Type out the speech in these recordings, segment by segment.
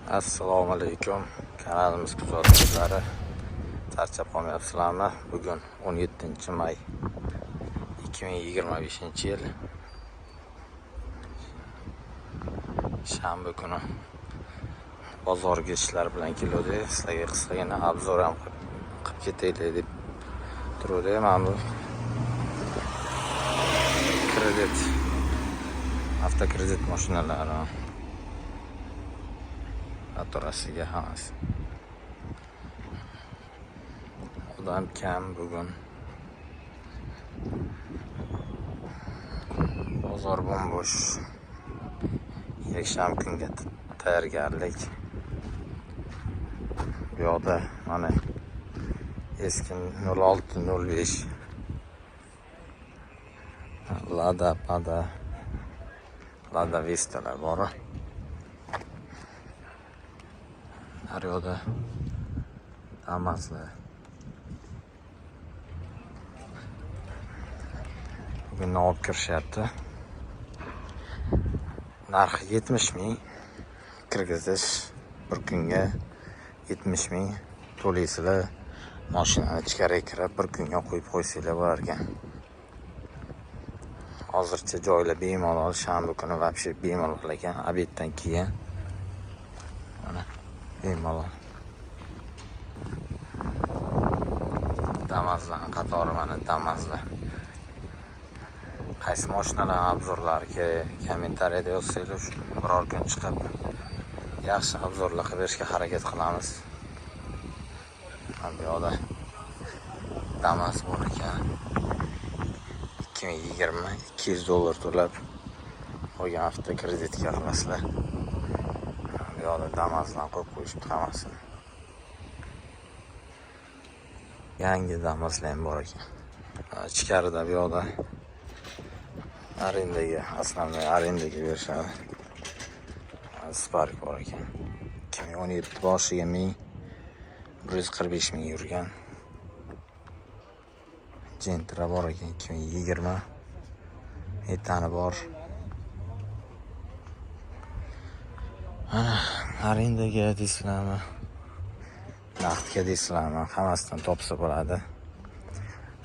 Assalomu alaykum. Kanalimiz kuzatuvchilari. Charchab qolmayapsizlarmi? Bugun 17-may 2025-yil. Shanba kuni bozorga ishlar bilan keldik. Sizlarga qisqagina obzor ham qilib ketaylik deb turdik. Mana bu avtokredit mashinalari faturasiga hammasi. Odam kam bugun. Bozor bo'sh. Yakshanba kunga tayyorgarlik. Bu yoqda mana eski 0605 Lada Vista'lar bor. Har yoqda Damas'lar. Bugün olib kirishyapti. Narxi 70 ming. Kirgizish bir kunga 70 ming. To'laysizlar. Mashinani ichkariga kirib bir kunga qo'yib qo'ysanglar bo'lar ekan. Hozircha joylar bemalol, shanba kuni vobshe bemalol ekan, obeddan keyin. Mana bemalol. Damas'lar qatori mana Damas'lar. Qaysi mashinalar obzorlariga kommentariyada yozsanglar, biror kun chiqib yaxshi obzorlar qilib berishga harakat qilamiz. Bu yoqda Damas bor ekan. 2020 $200 to'lab olgan avtokreditga qilasizlar. Bu yoqda Damas'dan qo'yib qo'yishibdi hammasini. Yangi Damas'lar ham bor ekan. Ichkarida bu yoqda arendaga berishadi. Spark bor ekan. 2017 boshiga 145 ming yurgan. Gentra bor ekan 2020. Metani bor. Arendaga deysizlarmi? Naqdga deysizlarmi? Hammasidan topsa bo'ladi.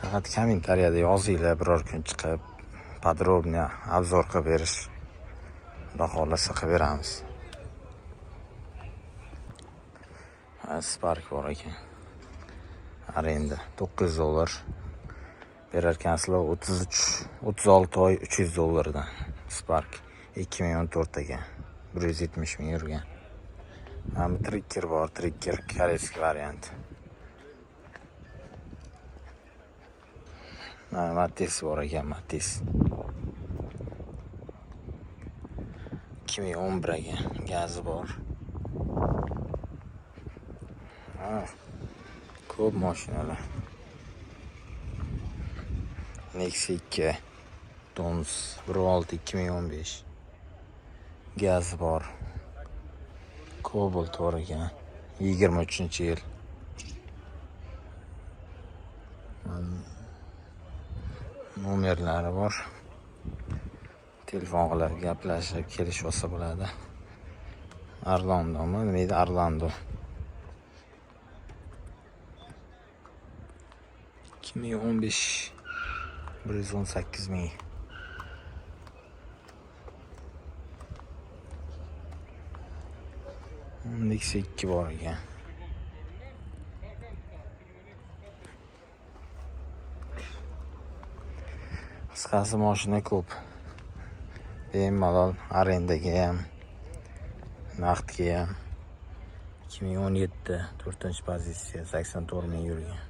Faqat kommentariyada yozinglar, biror kun chiqib podrobniy obzor qilib berish. Xudo xolasa qilib beramiz. Spark bor ekan. Arenda $900 berar ekansizlar. 36 oy $300 Spark 2014 ekan. 170 ming yurgan. Mana Trigger bor, Trigger koreyskiy variant. Mana Matiz bor ekan, Matiz. 2011 ekan, gazi bor. Ko'p mashinalar. Nexia 2 Dons 16 2015. Gaz bor. Cobalt bor ekan. 23-yil. Nomerlari bor. Telefon qilib gaplashib kelish olsa bo'ladi. Arlandomi? Nima edi? Arlando. 2015 118 ming. Nexia 2 bor ekan. Qisqasi mashina ko'p. Bemalol arendaga ham, naqdga ham. 2017 4-pozitsiya 84 ming yurgan.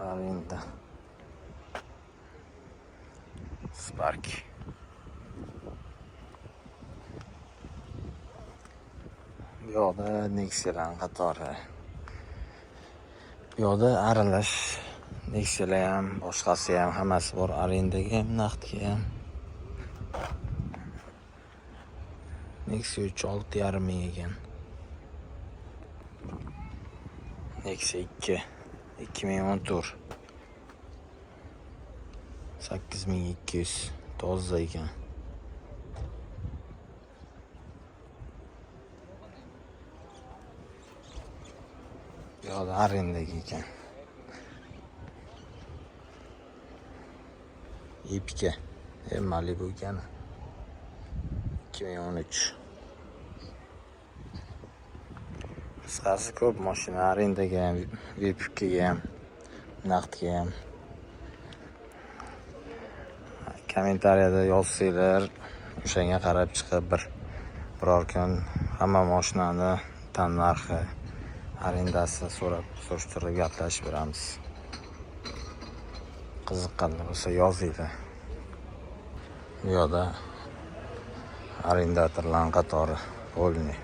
Arenda Spark. Bu yoqda Nexia'lar qatori. Bu yoqda aralash Nexia'lar ham, boshqasi ham hammasi bor. Arendaga ham, naqdga ham. Nexia 6,5 ming ekan. Nexia 2 2014. 8200 toza ekan. Bu yoqda arendaga ekan. Epika Malibu ekan. 2013. Qisqasi ko'p mashina arendaga ham, Vipkaga ham, naqdga ham. Kommentariyada yozsanglar, o'shanga qarab chiqib biror kun hamma mashinani tan narxi, arendasi surishtirib gaplashib beramiz. Qiziqqanlar bo'lsa yozinglar. Bu yoqda arendatorlar qatori bo'lni.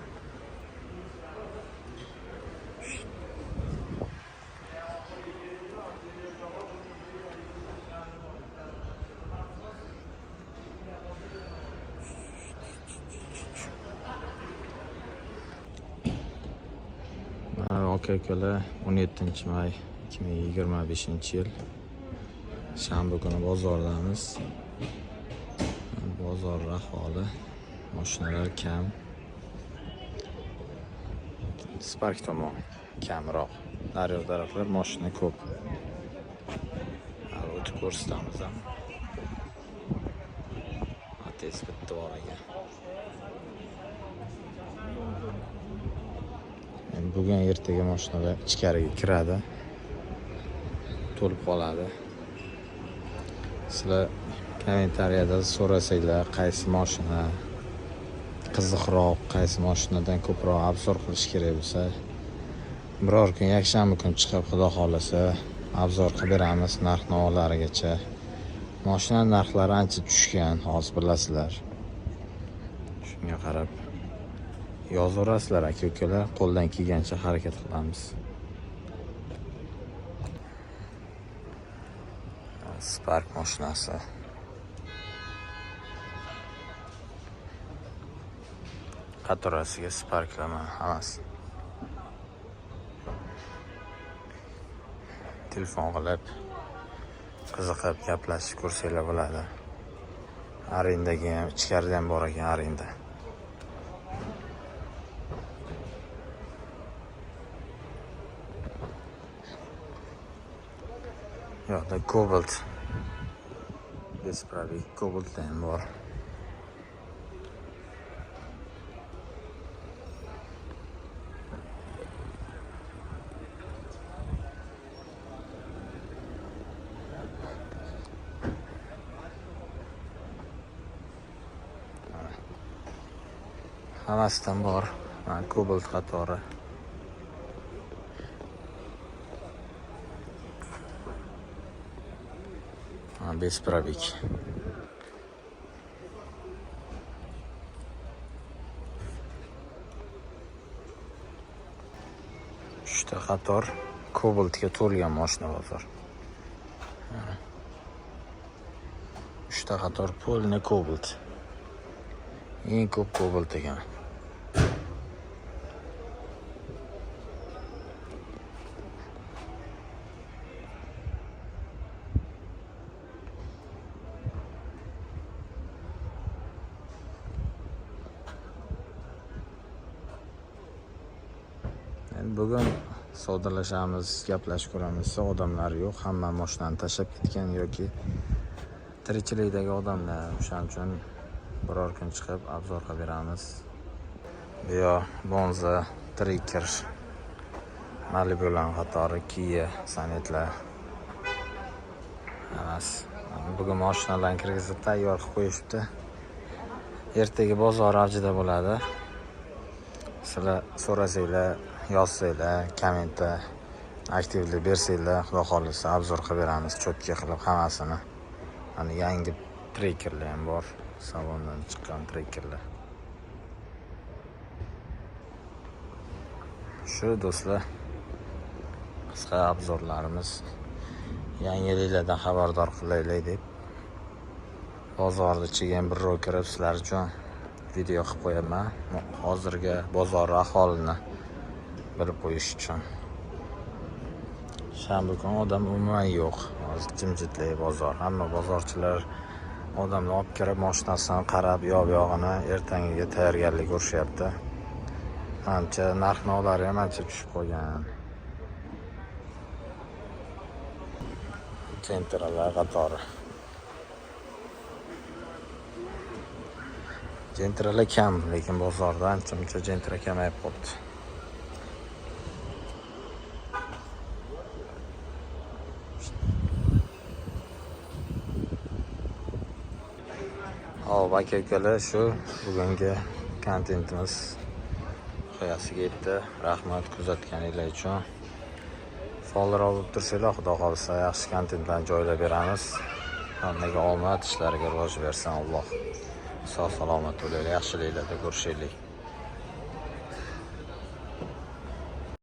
Aka-ukalar, 17-may 2025-yil shanba kuni bozordamiz. Bozor ahvoli, mashinalar kam. Spark tomon kamroq. Naryoq taraflar mashina ko'p. O'tib ko'rsatamiz ham. Ates bitta bor ekan. Bugun ertaga mashinalar ichkariga kiradi. To'lib qoladi. Sizlar kommentariyada so'rasanglar, qaysi mashina qiziqroq, qaysi mashinadan ko'proq obzor qilish kerak bo'lsa, biror kun yakshanba kun chiqib, xudo xolasa, obzor qilib beramiz narx-navolarigacha. Mashina narxlari ancha tushgan, hozir bilasizlar. Shunga qarab yozaverasizlar aka-ukalar, qo'ldan kelgancha harakat qilamiz. Spark mashinasi. Qatorasiga Sparklar hammasi. Telefon qilib, qiziqib gaplashib ko'rsanglar bo'ladi. Arendaga ham, ichkarida ham bor ekan arenda. Yo'qda Cobalt. Bespravik Cobalt ham bor. Hammasidan bor. Cobalt qatori. Bespravik. Uchta qator Cobaltga to'lgan mashina bozor. Uchta qator polni Cobalt. Eng ko'p Cobalt ekan. Bugun savdolashamiz, gaplashib ko'ramiz. Odamlar yo'q, hamma mashinani tashlab ketgan yoki tirikchilikdagi odamlar. O'shaning uchun biror kun chiqib obzor qilib beramiz. Bu yoq Bonza, Tracker, Malibular qatori, Kia, Sanetlar. Bugun mashinalarni kirgizib tayyor qilib qo'yishibdi. Ertaga bozor avjida bo'ladi. Sizlar so'rasanglar, yozsanglar, kommentda aktivlik bersanglar, xudo xolisa obzor qilib beramiz, cho'tka qilib hammasini. Mana yangi Trackerlar ham bor, salondan chiqqan Trackerlar. Shu do'stlar, qisqa obzorlarimiz, yangiliklardan xabardor qilaylik deb bozorda chigan bir ro'y kirib sizlar uchun video qilib qo'yaman. Hozirgi bozor ahvolini bilib qo'yish uchun. Shanba kuni odam umuman yo'q. Hozir jimjitlik bozor. Hamma bozorchilar odamni olib kirib mashinasidan qarab, yo'q-yo'g'ini ertangiga tayyorgarlik ko'rishyapti. Ancha narx-navlari ham ancha tushib qolgan. Jentralar qatori. Jentralar kam, lekin bozorda ancha jentra kamayib qolibdi. Hop, aka-ukalar, shu bugungi kontentimiz nihoyasiga yetdi. Rahmat kuzatganingiz uchun. Follow olib tursanglar, xudo xolisa yaxshi kontentlarni joylab beramiz. Hammaga omad, ishlariga rivoj bersin Alloh. Sog' salomat bo'linglar, yaxshiliklarda ko'rishaylik.